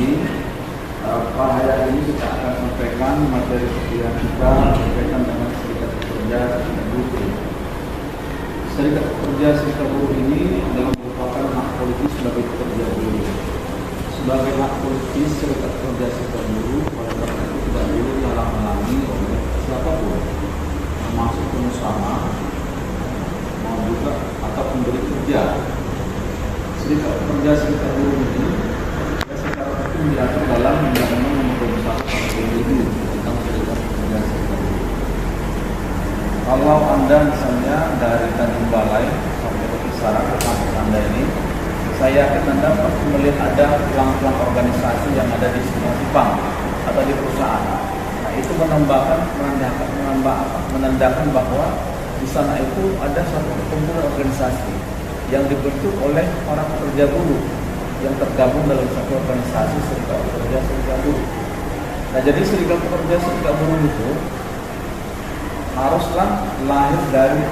ini. Pak Hayat ini kita akan sampaikan materi kuliah kita berkaitan dengan serikat pekerja serikat buruh. Serikat pekerja serikat buruh ini adalah merupakan hak politis sebagai pekerja buruh. Sebagai hak politis serikat pekerja serikat buruh, oleh karena itu tidak boleh dihalang-halangi oleh siapapun, termasuk pengusaha, mau juga atau pemberi kerja. Serikat pekerja serikat buruh ini secara hukum diatur dalam Undang-Undang Nomor 21 Tahun 2000 tentang serikat pekerja serikat buruh. Kalau Anda misalnya dari Tanjung Balai sampai ke Kisaran ke kampus Anda ini, saya yakin Anda pasti melihat ada pelang-pelang organisasi yang ada di semua Jepang atau di perusahaan. Nah, itu menandakan bahwa di sana itu ada satu perkumpulan organisasi yang dibentuk oleh para pekerja buruh yang tergabung dalam satu organisasi serikat pekerja serikat buruh. Nah, jadi serikat pekerja serikat buruh itu haruslah lahir dari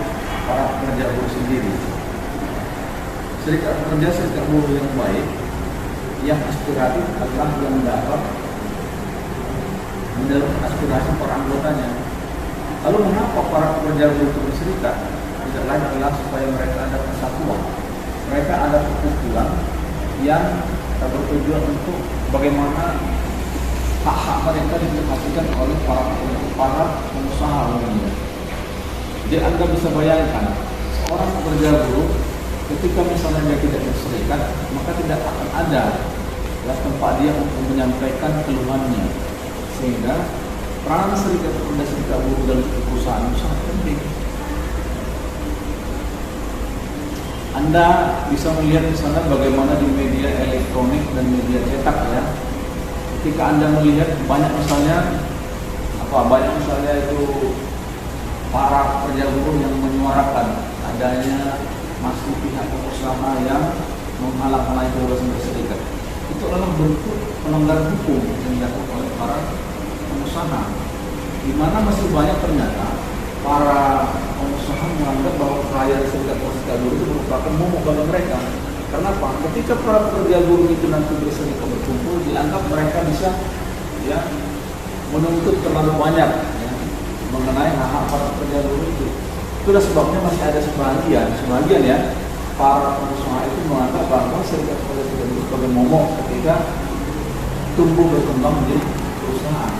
para pekerja buruh sendiri. Serikat pekerja serikat buruh yang baik, yang aspiratif adalah yang dapat mendapat aspirasi para anggotanya. Lalu mengapa para pekerja buruh itu berserikat? Tidak lain adalah supaya mereka ada persatuan. Mereka ada perkumpulan yang bertujuan untuk bagaimana hak-hak mereka diperhatikan oleh para pengusaha umumnya. Jadi Anda bisa bayangkan seorang pekerja buruh ketika misalnya dia tidak berserikat, maka tidak akan ada tempat dia untuk menyampaikan keluhannya. Sehingga peran serikat pekerja serikat buruh dalam perusahaan itu sangat penting. Anda bisa melihat di sana bagaimana di media elektronik dan media cetak ya. Ketika Anda melihat banyak misalnya itu para pekerja buruh yang menyuarakan adanya masih pihak pengusaha yang menghalang-halangi kebebasan berserikat. Itu adalah bentuk pelanggaran hukum yang dilakukan oleh para pengusaha, di mana masih banyak ternyata para pengusaha menganggap bahwa perayaan serikat buruh itu merupakan momok bagi mereka. Kenapa? Ketika para pekerja buruh itu nanti berserikat berkumpul, dianggap mereka bisa menuntut terlalu banyak mengenai hak-hak para pekerja buruh itu. Itulah sebabnya masih ada sebagian ya para pengusaha itu menganggap bahwa serikat pekerja serikat buruh sebagai momok ketika tumbuh berkembang menjadi perusahaan.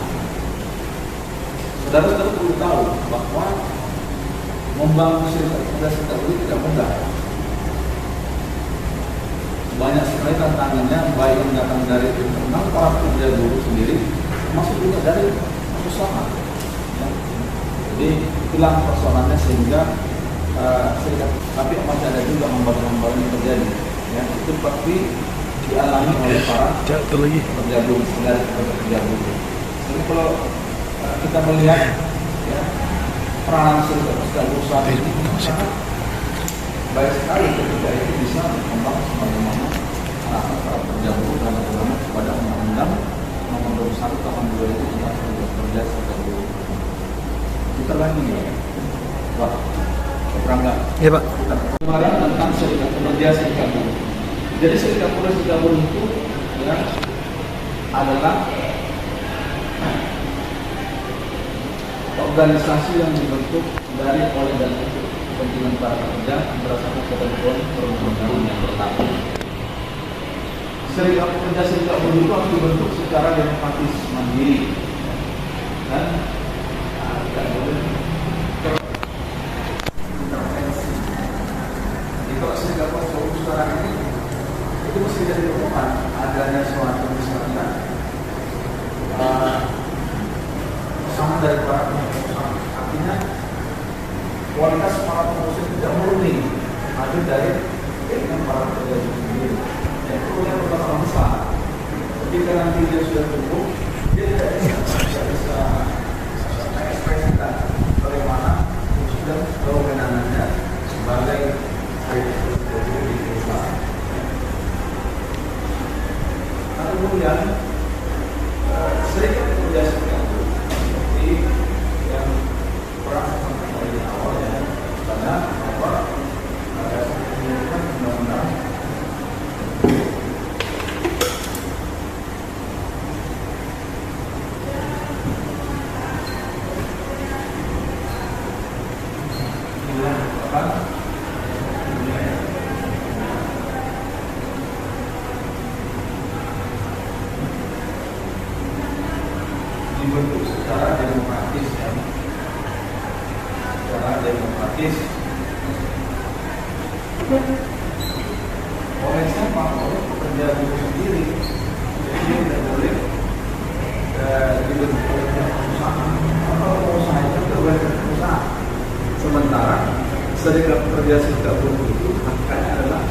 Saudara-saudara perlu tahu bahwa membangun serikat pekerja serikat buruh tidak mudah. Banyak sekali tantangannya, baik yang datang dari internal para pekerja buruh sendiri, termasuk juga dari pengusaha. Jadi itulah persoalannya sehingga serikat, tapi masih ada juga hambatan-hambatan yang terjadi. Ya, itu pasti dialami oleh para pekerja buruh dari pekerja buruh. Jadi kalau kita melihat peran serikat pekerja buruh saat ini sangat baik sekali ketika itu bisa berkembang sebagaimana arahan para pekerja buruh dan bagaimana kepada Undang-Undang Nomor 21 Tahun 2000 tentang serikat pekerja serikat buruh. Kita lagi ya, Pak Prangga. Iya Pak. Kemarin tentang serikat pekerja serikat buruh. Jadi serikat pekerja serikat buruh itu adalah organisasi yang dibentuk dari oleh dan untuk kepentingan para pekerja berdasarkan ketentuan perundang-undangan yang berlaku. Serikat pekerja serikat buruh itu harus dibentuk secara demokratis mandiri dan tidak boleh intervensi. Jadi kalau serikat pekerja buruh sekarang ini itu mesti ditemukan adanya suatu misalnya sama dari para pengusaha. Artinya kualitas para pengusaha tidak murni, ada dari keinginan para pekerja itu sendiri. Dan itu yang bermasalah besar. Ketika nanti dia sudah tumbuh, dia tidak bisa mengekspresikan bagaimana sudah kewenangannya sebagai pekerja di perusahaan. Kemudian serikat pekerja serikat buruh seperti yang pernah sampaikan di awal ya, karena bahwa undang-undang dibentuk secara demokratis ya, secara demokratis oleh siapa? Oleh pekerja buruh sendiri. Jadi tidak boleh dibentuk oleh pihak perusahaan. Kalau pengusaha itu oleh perusahaan. Sementara serikat pekerja serikat buruh itu hakikatnya adalah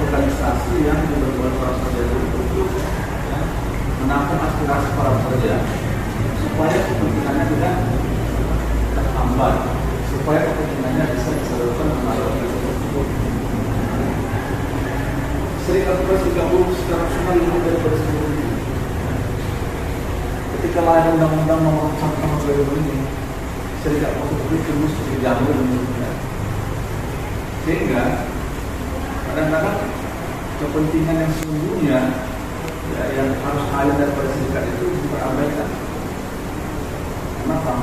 organisasi yang dibentuk oleh para pekerja buruh untuk ya, menampung aspirasi para pekerja supaya kepentingannya tidak terhambat, supaya kepentingannya bisa disalurkan melalui organisasi tersebut. Serikat pekerja serikat buruh secara nasional itu daripada seluruh ini. Ketika lahir undang-undang nomor 1 tahun 2000 ini, serikat pekerja itu mesti dijamin menurutnya. Sehingga kadang-kadang kepentingan yang sesungguhnya ya, yang harus hadir daripada serikat itu diperabaikan. Kenapa?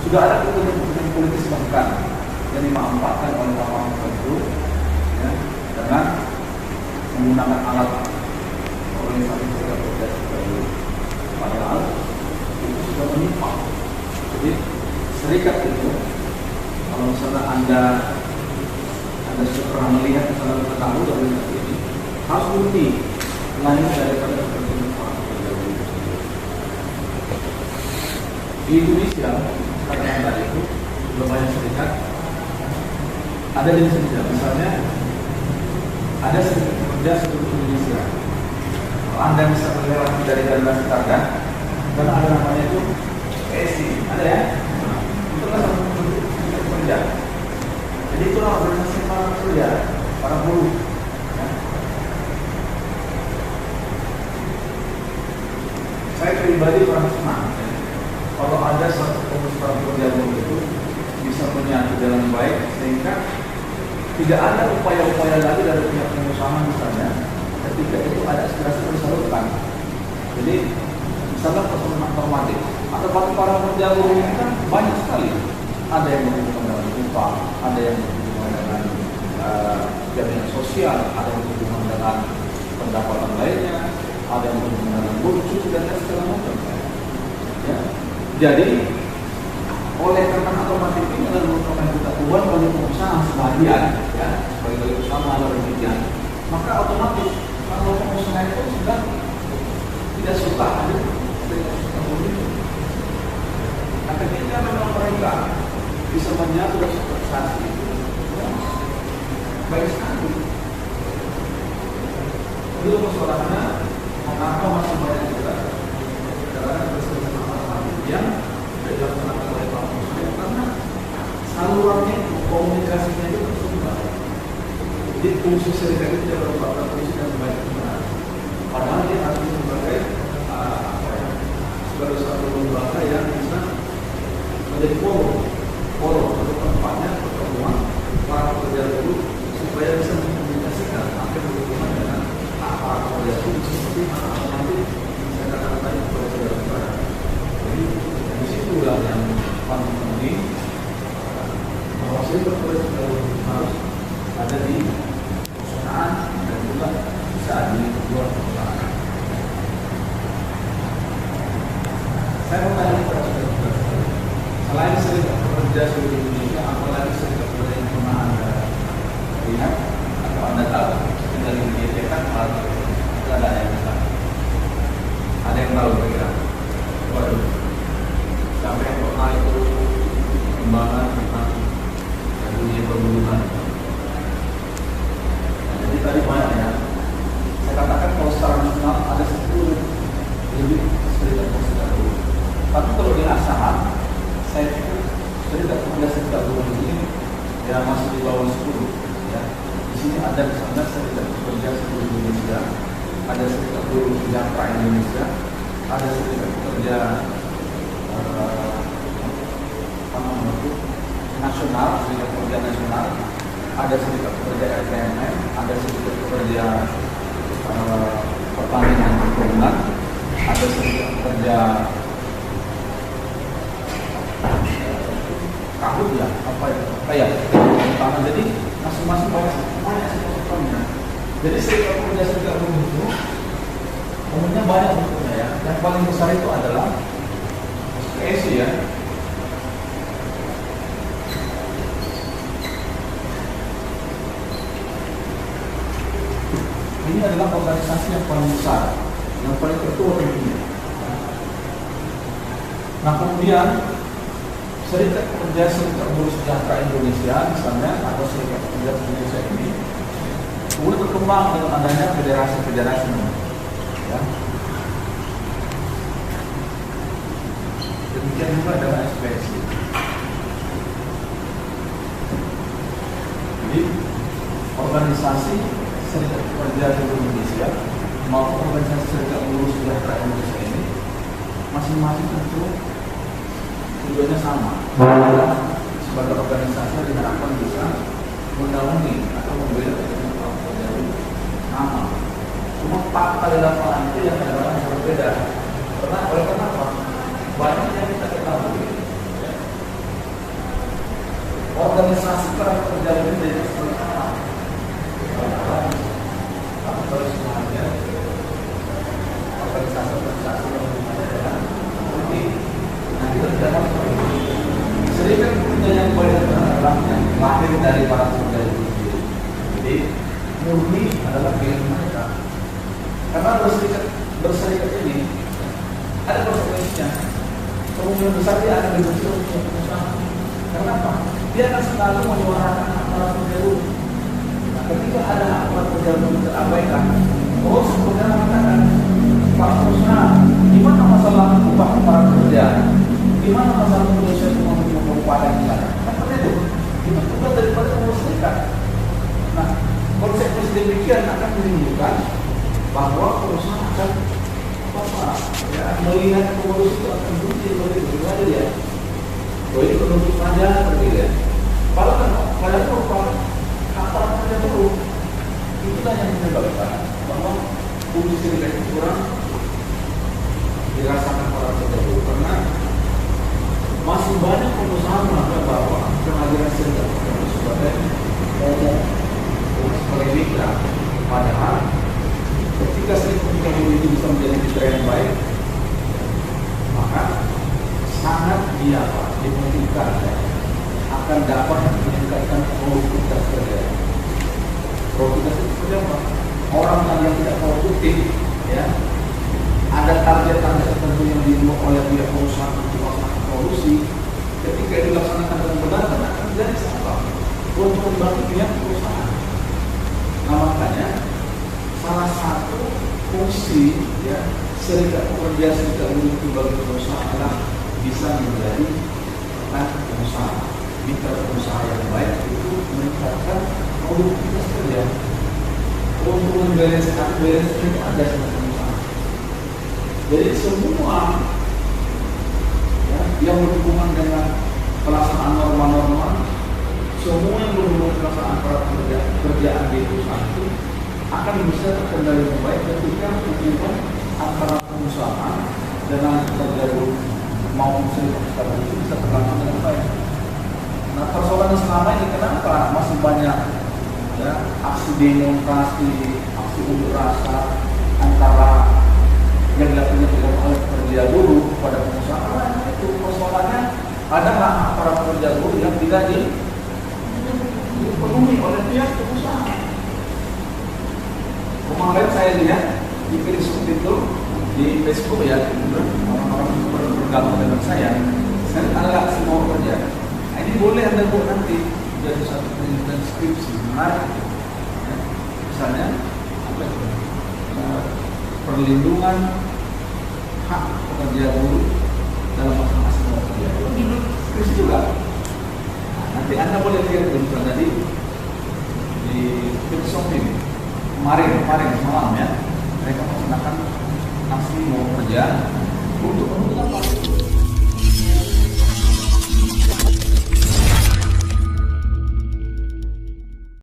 Sudah ada kepentingan politis bahkan yang dimanfaatkan oleh orang tertentu ya, dengan menggunakan alat organisasi serikat pekerja serikat buruh. Padahal itu sudah menyimpang. Jadi serikat itu kalau misalnya Anda sudah pernah melihat misalnya bertamu dari ini harus bukti lain daripada kepentingan para pekerja buruh sendiri. Di Indonesia sekarang tadi itu sudah banyak serikat, ada jenis serikat. Misalnya ada serikat pekerja seluruh Indonesia. Kalau Anda bisa melihat dari garis karya, karena ada namanya itu PSI, ada ya? Itu kan satu serikat pekerja. Jadi itulah organisasi para pekerja, para buruh. Ya. Saya pribadi merasa senang kalau ada satu komunitas para pekerja buruh itu bisa menyatu dengan baik sehingga tidak ada upaya-upaya lagi dari pihak pengusaha misalnya ketika itu ada aspirasi tersalurkan. Jadi misalnya persoalan normatif atau para pekerja buruh ini kan banyak sekali. Ada yang berhubungan dengan upah, ada yang berhubungan dengan jaminan sosial, ada yang berhubungan dengan pendapatan lainnya, ada yang berhubungan dengan buruh dan segala macam. Ya. Jadi oleh karena otomatis ini adalah merupakan ketentuan bagi pengusaha sebagian, ya, bagi usaha atau demikian. Maka otomatis kalau pengusaha itu sudah tidak suka ada itu. Nah, ketika memang mereka bisa menyatu dan sosialisasi itu ya, baik sekali. Itu persoalannya mengapa masih banyak juga karena bersama-sama yang tidak dilaksanakan oleh para pengusaha karena salurannya komunikasinya itu tersebar. Jadi fungsi serikat itu tidak merupakan fungsi yang baik benar. Padahal dia harus sebagai sebagai satu lembaga yang bisa menjadi forum atau tempatnya pertemuan para pekerja buruh supaya bisa mengkomunikasikan apa yang berhubungan dengan para pekerja buruh seperti apa nanti saya katakan tadi kepada saudara-saudara. Jadi di situ yang paling penting bahwa serikat pekerja buruh harus ada di perusahaan dan juga bisa di luar perusahaan. Saya mau tanya kepada saudara-saudara, selain serikat pekerja seluruh Indonesia, apalagi serikat pekerja yang pernah Anda lihat atau Anda tahu dari media kan ada yang besar, ada yang tahu kira-kira? Waduh, sampai yang pernah itu kembangan tentang dunia perburuhan. Jadi tadi banyak ya. Saya katakan kalau secara nasional ada 10 lebih serikat pekerja buruh. Tapi kalau di Asahan, saya pikir serikat buruh ini ya masih di bawah 10. Ya. Di sini ada misalnya serikat pekerja seluruh Indonesia, ada serikat buruh Sejahtera Indonesia, ada serikat pekerja nasional, serikat pekerja nasional, ada serikat pekerja RPMN, ada serikat pekerja pertanian perkebunan, ada serikat pekerja kahut ya, apa ya, tanah. Jadi masing-masing banyak sektornya. Jadi serikat pekerja serikat buruh itu umumnya banyak bentuknya ya. Yang paling besar itu adalah PSI ya. Ini adalah organisasi yang paling besar, yang paling tertua tentunya. Nah kemudian Serikat Pekerja Serikat Buruh Sejahtera Indonesia misalnya, atau Serikat Pekerja Indonesia ini kemudian berkembang dengan adanya federasi-federasi, ya. Demikian juga dengan SPSI. Jadi organisasi Serikat Pekerja Seluruh Indonesia maupun organisasi Serikat Buruh Sejahtera Indonesia ini masing-masing tentu tujuannya sama. Sebagai organisasi diharapkan bisa menaungi atau membela nama. Cuma fakta di lapangan itu yang kadang-kadang berbeda. Oleh karena apa? Banyak yang kita ketahui. Organisasi para pekerja ini dari seperti apa? Terus semuanya organisasi yang berbeda. Nah kita tidak tahu. Serikat pekerja yang paling adalah yang lahir dari para pekerja itu sendiri. Jadi murni adalah pilihan mereka. Karena berserikat ini ada konsekuensinya. Kemungkinan besar dia akan dibenci oleh pengusaha. Kenapa? Dia akan selalu menyuarakan hak para pekerja buruh. Nah, ketika ada hak para pekerja buruh terabaikan, terus kemudian mengatakan para pengusaha, gimana masalah upah para pekerja? Gimana masalah Indonesia itu memiliki upah yang misalnya? Karena itu juga daripada pengurus serikat. Nah, konsekuensi demikian akan menimbulkan bahwa perusahaan akan melihat pengurus itu akan benci begitu ya. Oh itu penuntut pajak begitu ya. Padahal merupakan hak para pekerja buruh. Itulah yang menyebabkan bahwa fungsi serikat itu kurang dirasakan para pekerja buruh karena masih banyak pengusaha menganggap bahwa kehadiran serikat pekerja sebagai mitra. Padahal ketika serikat pekerja buruh itu bisa menjadi mitra yang baik, maka sangat dimungkinkan akan dapat meningkatkan produktivitas kerja. Produktivitas itu seperti apa? Orang yang tidak produktif, ya, ada target-target tertentu yang dibuat oleh pihak perusahaan untuk melaksanakan produksi. Ketika dilaksanakan dengan benar, akan menjadi salah untuk bagi pihak perusahaan. Nah makanya salah satu fungsi ya serikat pekerja serikat buruh itu bagi perusahaan adalah bisa menjadi rekan pengusaha, mitra pengusaha yang baik itu meningkatkan produktivitas kerja. Untuk membereskan itu ada sama pengusaha. Jadi semua ya, yang berhubungan dengan pelaksanaan norma-norma, semua yang berhubungan dengan pelaksanaan pekerjaan di perusahaan itu akan bisa terkendali dengan baik ketika hubungan antara pengusaha dengan pekerja buruh maupun serikat itu bisa terlaksana dengan baik. Nah persoalannya selama ini kenapa masih banyak ya aksi demonstrasi, aksi unjuk rasa antara yang dilakukan oleh pekerja buruh pada pengusaha? Nah, itu persoalannya ada hak para pekerja buruh yang tidak dipenuhi oleh pihak pengusaha. Kemarin saya lihat di Facebook itu, di Facebook ya, orang-orang bergabung dengan saya ada semua kerja. Nah, ini boleh Anda buat nanti jadi satu penelitian skripsi menarik. Ya. Misalnya apa itu? Perlindungan hak pekerja buruh dalam masa-masa kerja. Itu skripsi juga. Nah, nanti Anda boleh lihat misalnya di Facebook ini. Kemarin semalam ya, mereka melaksanakan aksi mau kerja untuk apa?